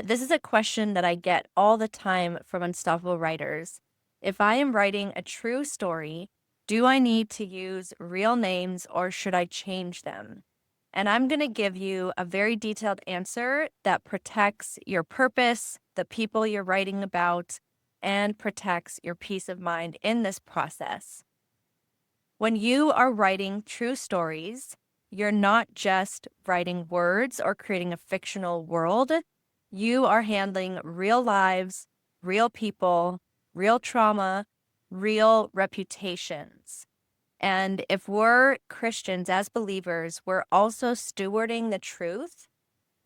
This is a question that I get all the time from unstoppable writers. If I am writing a true story, do I need to use real names or should I change them? And I'm going to give you a very detailed answer that protects your purpose, the people you're writing about, and protects your peace of mind in this process. When you are writing true stories, you're not just writing words or creating a fictional world. You are handling real lives, real people, real trauma, real reputations. And if we're Christians as believers, we're also stewarding the truth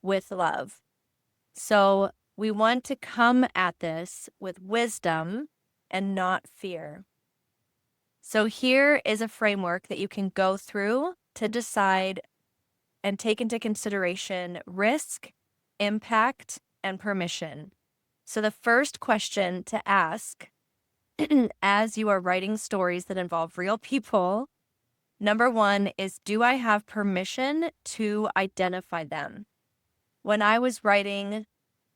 with love. So we want to come at this with wisdom and not fear. So here is a framework that you can go through to decide and take into consideration risk, impact, and permission. So the first question to ask as you are writing stories that involve real people, number one is, do I have permission to identify them? When I was writing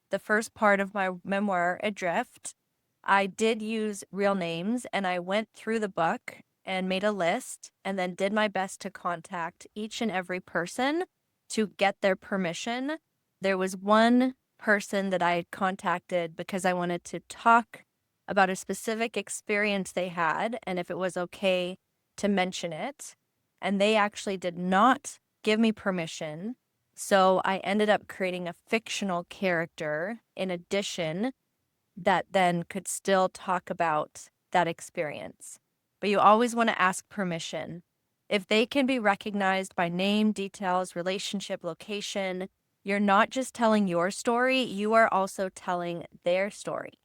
the first part of my memoir, Adrift, I did use real names and I went through the book and made a list and then did my best to contact each and every person to get their permission. There was one person that I had contacted because I wanted to talk about a specific experience they had and if it was okay to mention it. And they actually did not give me permission. So I ended up creating a fictional character in addition that then could still talk about that experience. But you always want to ask permission. If they can be recognized by name, details, relationship, location, you're not just telling your story, you are also telling their story.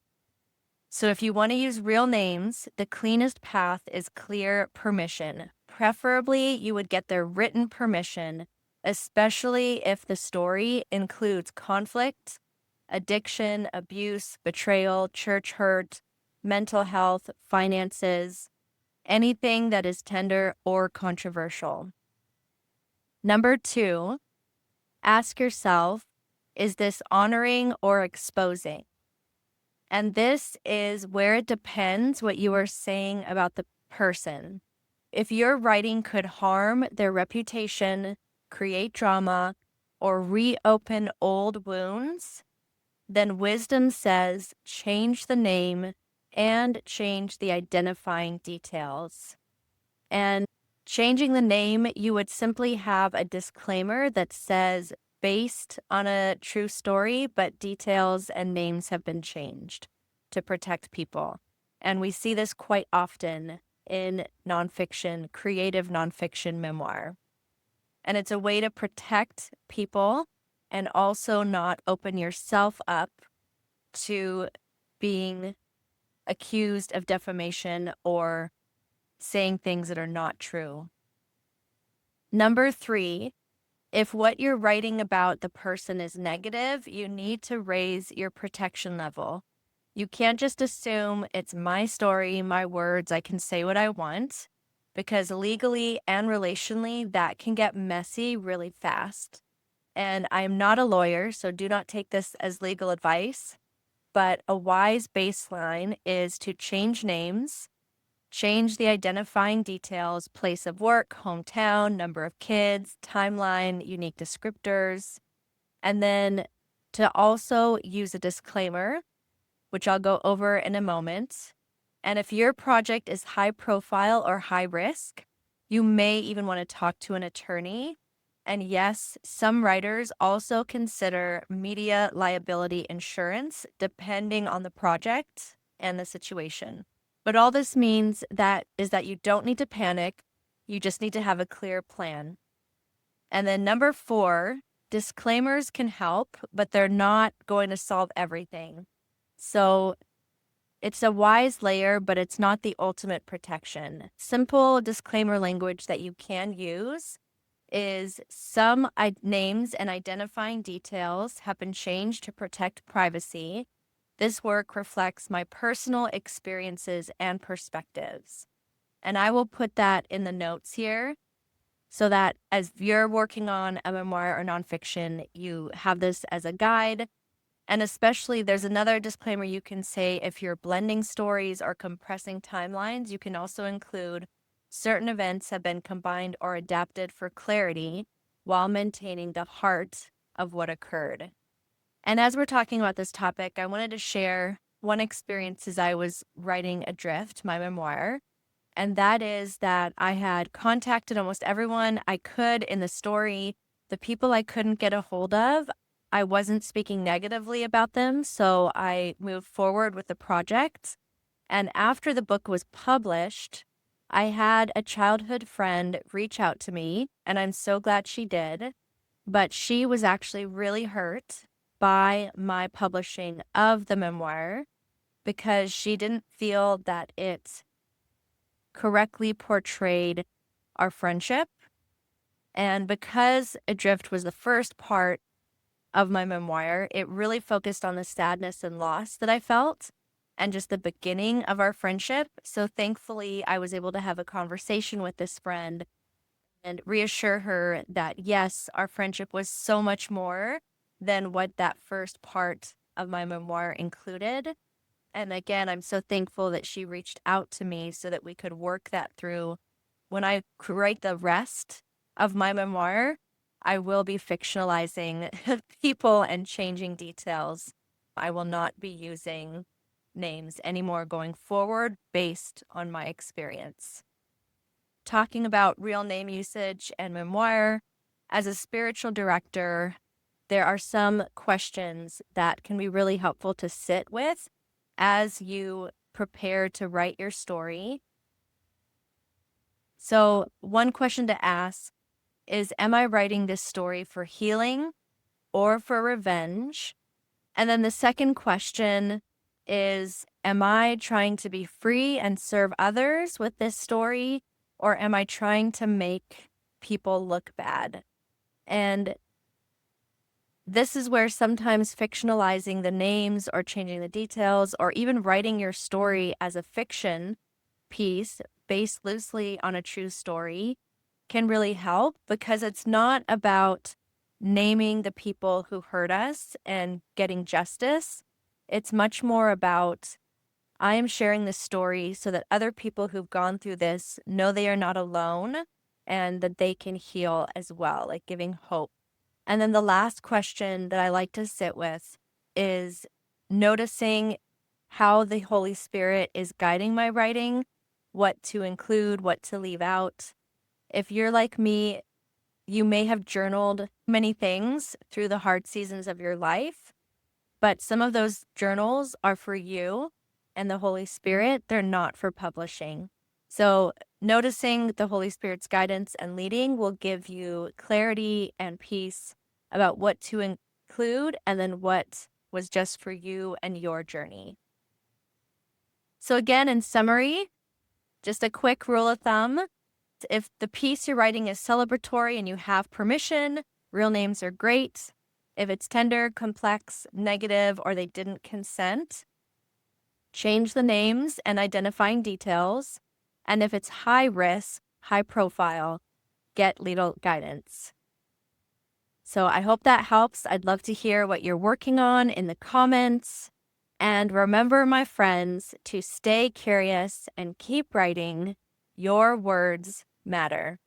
So if you want to use real names, the cleanest path is clear permission. Preferably, you would get their written permission, especially if the story includes conflict, addiction, abuse, betrayal, church hurt, mental health, finances, anything that is tender or controversial. Number two, ask yourself, is this honoring or exposing? And this is where it depends what you are saying about the person. If your writing could harm their reputation, create drama, or reopen old wounds, then wisdom says change the name and change the identifying details. And changing the name, you would simply have a disclaimer that says based on a true story, but details and names have been changed to protect people. And we see this quite often in nonfiction, creative nonfiction memoir. And it's a way to protect people and also not open yourself up to being accused of defamation or saying things that are not true. Number three, if what you're writing about the person is negative, you need to raise your protection level. You can't just assume it's my story, my words, I can say what I want, because legally and relationally, that can get messy really fast. And I am not a lawyer, so do not take this as legal advice, but a wise baseline is to change names, change the identifying details, place of work, hometown, number of kids, timeline, unique descriptors, and then to also use a disclaimer, which I'll go over in a moment. And if your project is high profile or high risk, you may even want to talk to an attorney. And yes, some writers also consider media liability insurance depending on the project and the situation. But all this means is that you don't need to panic. You just need to have a clear plan. And then number four, disclaimers can help, but they're not going to solve everything. So it's a wise layer, but it's not the ultimate protection. Simple disclaimer language that you can use is some names and identifying details have been changed to protect privacy. This work reflects my personal experiences and perspectives. And I will put that in the notes here so that as you're working on a memoir or nonfiction, you have this as a guide And especially, there's another disclaimer you can say if you're blending stories or compressing timelines, you can also include certain events have been combined or adapted for clarity while maintaining the heart of what occurred. And as we're talking about this topic, I wanted to share one experience as I was writing Adrift, my memoir. And that is that I had contacted almost everyone I could in the story. The people I couldn't get a hold of, I wasn't speaking negatively about them. So I moved forward with the project. And after the book was published, I had a childhood friend reach out to me, and I'm so glad she did. But she was actually really hurt by my publishing of the memoir because she didn't feel that it correctly portrayed our friendship. And because Adrift was the first part of my memoir, it really focused on the sadness and loss that I felt and just the beginning of our friendship. So thankfully, I was able to have a conversation with this friend and reassure her that, yes, our friendship was so much more than what that first part of my memoir included. And again, I'm so thankful that she reached out to me so that we could work that through. When I write the rest of my memoir, I will be fictionalizing people and changing details. I will not be using names anymore going forward based on my experience. Talking about real name usage and memoir, as a spiritual director, there are some questions that can be really helpful to sit with as you prepare to write your story. So, one question to ask is, am I writing this story for healing or for revenge? And then the second question is, am I trying to be free and serve others with this story, or am I trying to make people look bad? And this is where sometimes fictionalizing the names or changing the details or even writing your story as a fiction piece based loosely on a true story can really help, because it's not about naming the people who hurt us and getting justice. It's much more about, I am sharing this story so that other people who've gone through this know they are not alone and that they can heal as well, like giving hope. And then the last question that I like to sit with is noticing how the Holy Spirit is guiding my writing, what to include, what to leave out. If you're like me, you may have journaled many things through the hard seasons of your life, but some of those journals are for you and the Holy Spirit. They're not for publishing. So noticing the Holy Spirit's guidance and leading will give you clarity and peace about what to include and then what was just for you and your journey. So again, in summary, just a quick rule of thumb. If the piece you're writing is celebratory and you have permission, real names are great. If it's tender, complex, negative, or they didn't consent, change the names and identifying details. And if it's high risk, high profile, get legal guidance. So I hope that helps. I'd love to hear what you're working on in the comments. And remember, my friends, to stay curious and keep writing. Your words matter.